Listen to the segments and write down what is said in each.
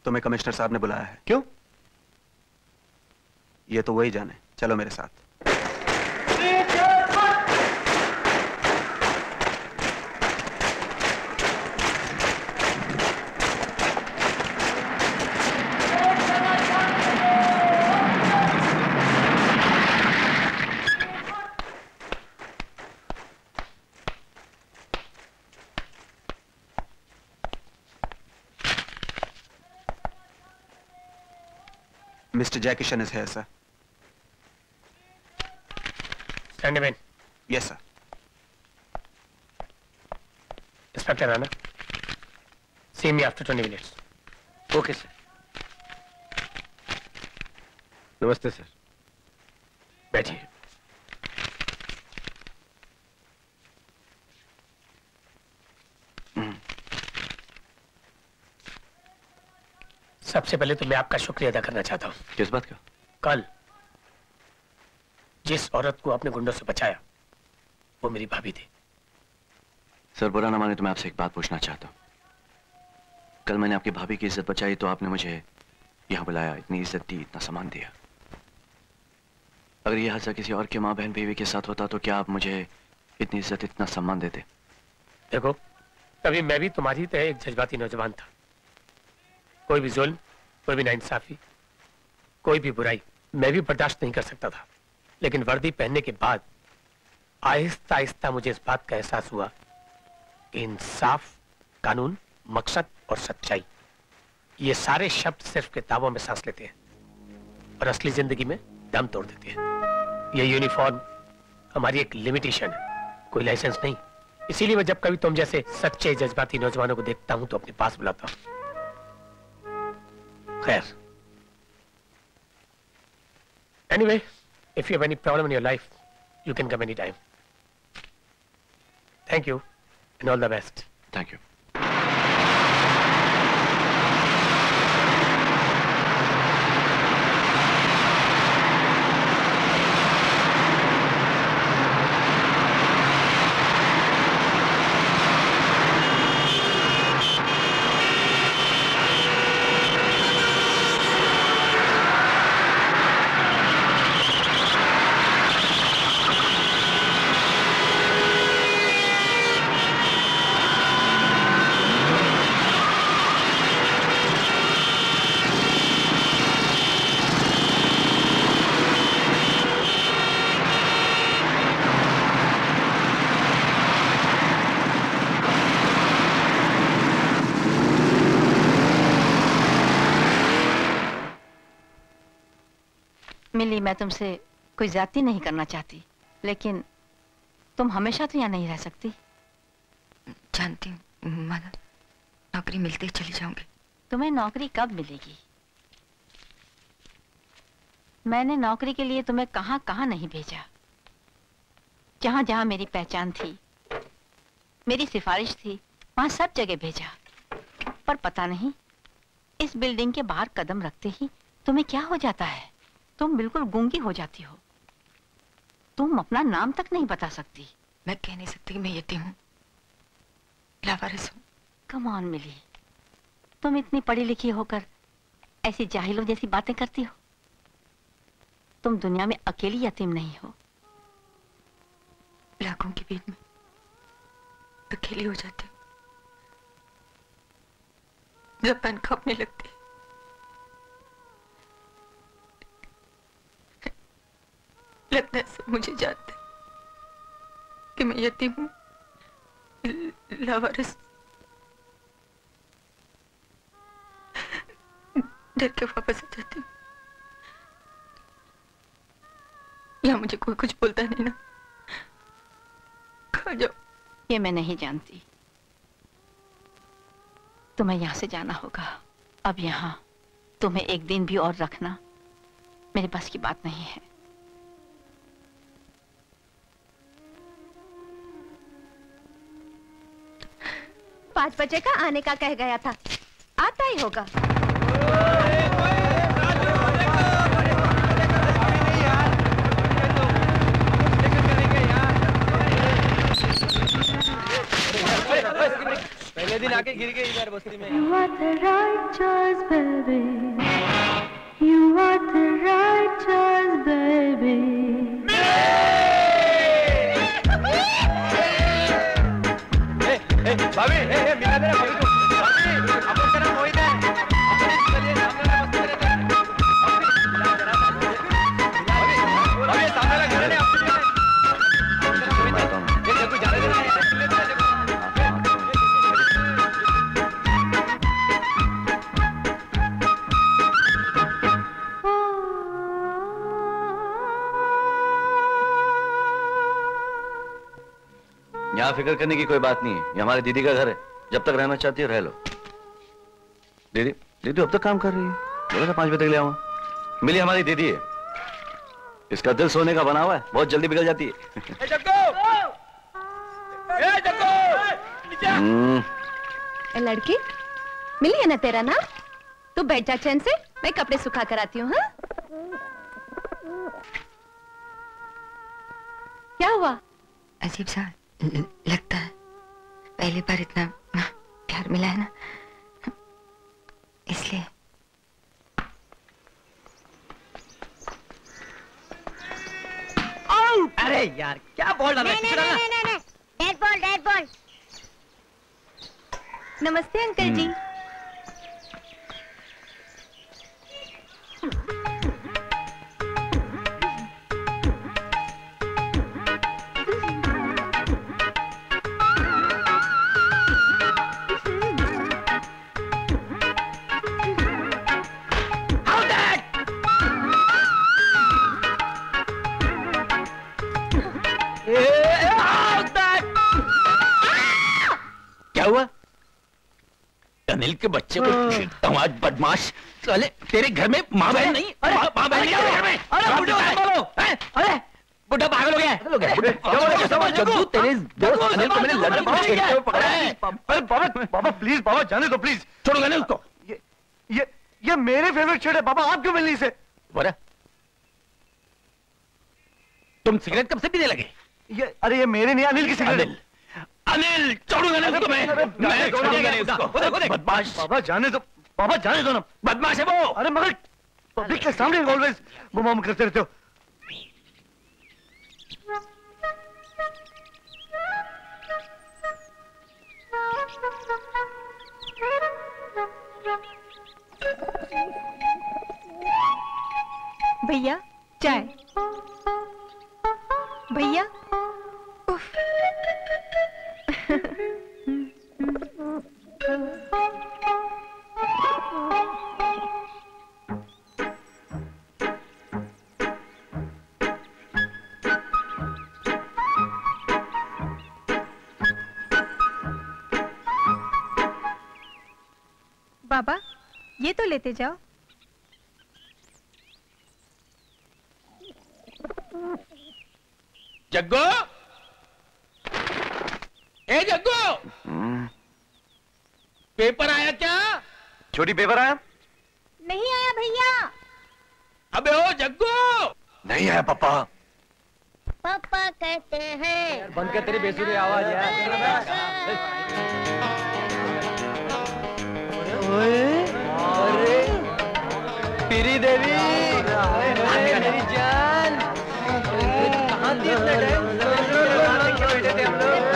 तुम्हें कमिश्नर साहब ने बुलाया है। क्यों? ये तो वही जाने। चलो मेरे साथ। Mr. Jackishan is here, sir. Stand him in. Yes, sir. Inspector Rana, see me after 20 minutes. Okay, sir. नमस्ते सर। बैठिए। सबसे पहले तो मैं आपका शुक्रिया अदा करना चाहता हूँ। किस बात का? कल जिस औरत को आपने गुंडों से बचाया वो मेरी भाभी थी। सर बुरा ना माने तो मैं आपसे एक बात पूछना चाहता हूँ। कल मैंने आपकी भाभी की इज्जत बचाई तो आपने मुझे यहाँ बुलाया, इतनी इज्जत दी, इतना सम्मान दिया। अगर यह हादसा किसी और के माँ बहन बीवी के साथ होता तो क्या आप मुझे इतनी इज्जत, इतना सम्मान देते? देखो, कभी मैं भी तुम्हारी तरह एक जज्बाती नौजवान था। कोई भी जुल्म, कोई भी नाइंसाफी, कोई भी बुराई मैं भी बर्दाश्त नहीं कर सकता था। लेकिन वर्दी पहनने के बाद आहिस्ता आहिस्ता मुझे इस बात का एहसास हुआ कि इंसाफ, कानून, मकसद और सच्चाई, ये सारे शब्द सिर्फ किताबों में सांस लेते हैं और असली जिंदगी में दम तोड़ देते हैं। ये यूनिफॉर्म हमारी एक लिमिटेशन है, कोई लाइसेंस नहीं। इसीलिए मैं जब कभी तुम जैसे सच्चे जज्बाती नौजवानों को देखता हूं तो अपने पास बुलाता हूं। खैर, anyway, if you have any problem in your life, you can come anytime. Thank you and all the best. Thank you. मिली, मैं तुमसे कोई ज्यादती नहीं करना चाहती, लेकिन तुम हमेशा तो यहाँ नहीं रह सकती। जानती हूँ मदर, नौकरी मिलते ही चली जाऊंगी। तुम्हें नौकरी कब मिलेगी? मैंने नौकरी के लिए तुम्हें कहाँ कहाँ नहीं भेजा। जहाँ जहाँ मेरी पहचान थी, मेरी सिफारिश थी, वहाँ सब जगह भेजा। पर पता नहीं, इस बिल्डिंग के बाहर कदम रखते ही तुम्हें क्या हो जाता है। तुम बिल्कुल गूंगी हो जाती हो। तुम अपना नाम तक नहीं बता सकती। मैं कह नहीं सकती कि मैं यतीम हूँ, लावारिस हूँ। कम ऑन मिली, तुम इतनी पढ़ी लिखी होकर ऐसी जाहिलों जैसी बातें करती हो। तुम दुनिया में अकेली यतीम नहीं हो। लाखों के बीच में अकेली हो जाती हूँ। जब पन खपने लगती, लगता है सब मुझे जानते कि मैं यतीम हूँ, लावारिस। डर के वापस आ जाती हूँ। यहाँ मुझे कोई कुछ बोलता नहीं ना। खा जाओ। ये मैं नहीं जानती। तुम्हें यहाँ से जाना होगा। अब यहाँ तुम्हें एक दिन भी और रखना मेरे बस की बात नहीं है। पाँच बजे का आने का कह गया था, आता ही होगा। अगले दिन आके गिर गई इधर बस्ती में। You are the right choice, baby. You are the right choice, baby. भाभी, मिला मेरा भाभी को। भाभी, अपन तेरा मोहित है। अपन चलिए सामने वाला बस्ती में रहते हैं। भाभी, सामने वाला घर है आपके लिए। तेरा मोहित है। ये देखो जाने दे। यहाँ फिक्र करने की कोई बात नहीं है, ये हमारी दीदी का घर है, जब तक रहना चाहती है रह लो। दीदी दीदी अब तक काम कर रही है, बोला था 5 बजे तक ले आऊँ। मिली हमारी दीदी है, इसका दिल सोने का बना हुआ है, बहुत जल्दी पिघल जाती है। लड़की मिली है ना तेरा नाम? तू बैठ जा चैन से, मैं कपड़े सुखा कर आती हूँ। हाँ क्या हुआ? अजीब सा लगता है, पहली बार इतना प्यार मिला है ना, इसलिए। अरे यार क्या बॉल डाला? नहीं, डेड बॉल। नमस्ते अंकल जी। क्या हुआ? अनिल के बच्चे को तमाश बदमाश साले, तेरे घर में माँ बहन नहीं? माँ बहन नहीं तेरे घर में? अरे बुढ़ा पागल हो गया। जग्गू तेरे दोस्त अनिल को मैंने लड़की को छेड़ते हुए पकड़ा है। अरे बाबा प्लीज, बाबा जाने दो प्लीज। छोड़ो अनिल उसको। ये मेरे फेवरेट शेड है बाबा, आप क्यों मिलनी से? बोला तुम सिगरेट कब से पीने लगे? अरे ये मेरे नहीं, अनिल की सिगरेट। अनिल छोड़ूंगा नहीं उसको, मैं छोड़ूंगा नहीं उसको। बदमाश। बाबा जाने दो ना। बदमाश है वो। अरे मगर पब्लिक के सामने ऑलवेज बुम करते रहते हो। भैया चाय। भैया बाबा ये तो लेते जाओ। जग्गू, ए जग्गू, पेपर आया क्या? छोटी पेपर आया? नहीं आया भैया। अबे ओ जग्गू। नहीं आया पापा। पापा कहते हैं। बंद कर तेरी बेसुरी आवाज यार। पीरी देवी, मेरी जान, कहाँ थी इतने टाइम? बैठे थे हम लोग।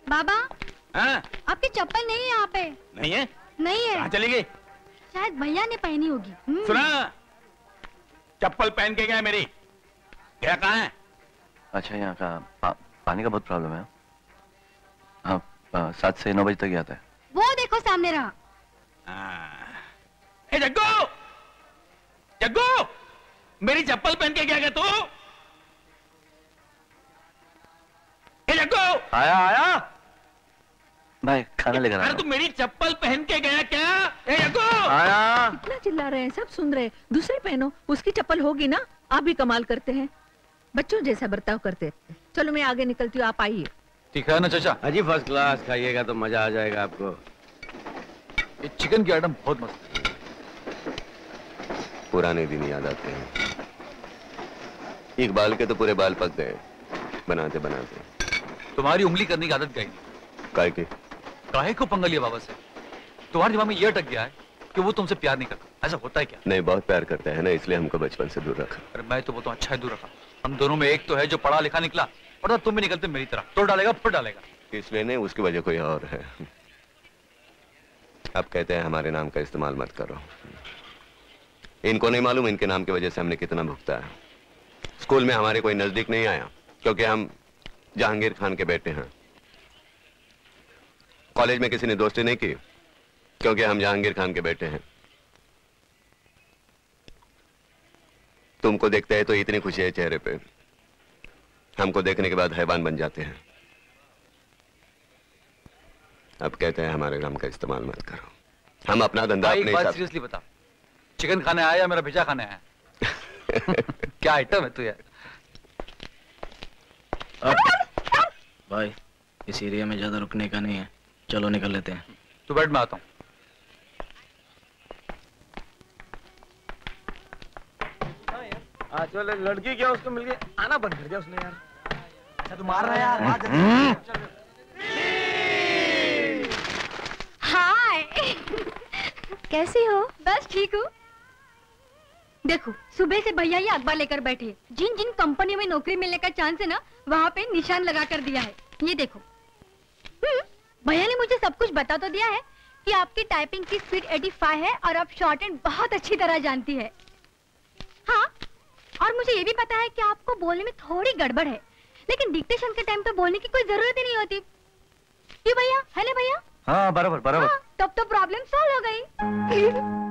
बाबा हाँ? आपकी चप्पल नहीं है यहाँ पे। नहीं है? नहीं है। कहाँ चली गई? शायद भैया ने पहनी होगी। सुना, चप्पल पहन के गया मेरी। क्या कहाँ है? अच्छा यहाँ का पानी का बहुत प्रॉब्लम है। हाँ 7 से 9 बजे तक ही आता है। वो देखो सामने रहा। ए जग्गू, जग्गू, मेरी चप्पल पहन के क्या तू? जग्गू, आया आया भाई, खाना लेकर अरे तू मेरी चप्पल पहन के गया क्या? जग्गू, आया। कितना चिल्ला रहे हैं, सब सुन रहे हैं। दूसरी पहनो, उसकी चप्पल होगी ना। आप भी कमाल करते हैं, बच्चों जैसा बर्ताव करते हैं। चलो मैं आगे निकलती हूँ, आप आइए। ठीक है ना चाचा? अजी फर्स्ट क्लास, खाइएगा तो मजा आ जाएगा आपको। ये चिकन की आइटम बहुत मस्त है। पुराने दिन याद आते हैं। इकबाल के तो पूरे बाल पक गए बनाते बनाते। तुम्हारी उंगली करने की आदत गई। काय के? काहे को पंगा लिया बाबा से? तुम्हारे दिमाग में यह अटक गया है कि वो तुमसे प्यार नहीं करता। ऐसा होता है क्या? नहीं, बहुत प्यार करता है ना, इसलिए हमको बचपन से दूर रखा। अरे मैं तो वो तो अच्छा है दूर रखा। हम दोनों में एक तो है जो पढ़ा लिखा निकला, और तुम भी निकलते मेरी तरह, तोड़ डालेगा फुट डालेगा। इसलिए नहीं, उसकी वजह कोई और है। अब कहते हैं हमारे नाम का इस्तेमाल मत करो। इनको नहीं मालूम इनके नाम की वजह से हमने कितना भुगता है। स्कूल में हमारे कोई नजदीक नहीं आया क्योंकि हम जहांगीर खान के बेटे हैं। कॉलेज में किसी ने दोस्ती नहीं की क्योंकि हम जहांगीर खान के बेटे हैं। तुमको देखते हैं तो इतनी खुशी है चेहरे पे, हमको देखने के बाद हैवान बन जाते हैं। अब कहते हैं हमारे नाम का इस्तेमाल मत करो। हम अपना धंधा अपने हिसाब। सीरियसली बता, चिकन खाने आया या मेरा भेजा खाने आया? क्या आइटम है तू यार? भाई इस एरिया में ज्यादा रुकने का नहीं है, चलो निकल लेते हैं। तू बैठ, मैं आता हूँ। चलो लड़की क्या उसको मिल गई, आना बंद कर दिया उसने यार। अच्छा तू मार रहा है यार। हाय, कैसी हो? बस ठीक हूँ। देखो सुबह से भैया ये अखबार लेकर बैठे, जिन जिन कंपनी में नौकरी मिलने का चांस है ना, वहाँ पे निशान लगा कर दिया है। ये देखो। भैया ने मुझे सब कुछ बता तो दिया है कि आपकी टाइपिंग की स्पीड 85 है और आप शॉर्ट हैंड बहुत अच्छी तरह जानती है। हाँ, और मुझे ये भी पता है कि आपको बोलने में थोड़ी गड़बड़ है, लेकिन डिक्टेशन के टाइम पे बोलने की कोई जरूरत ही नहीं होती। ये भैया है ना भैया? हाँ बराबर बराबर। हाँ, तब तो प्रॉब्लम सॉल्व हो गई।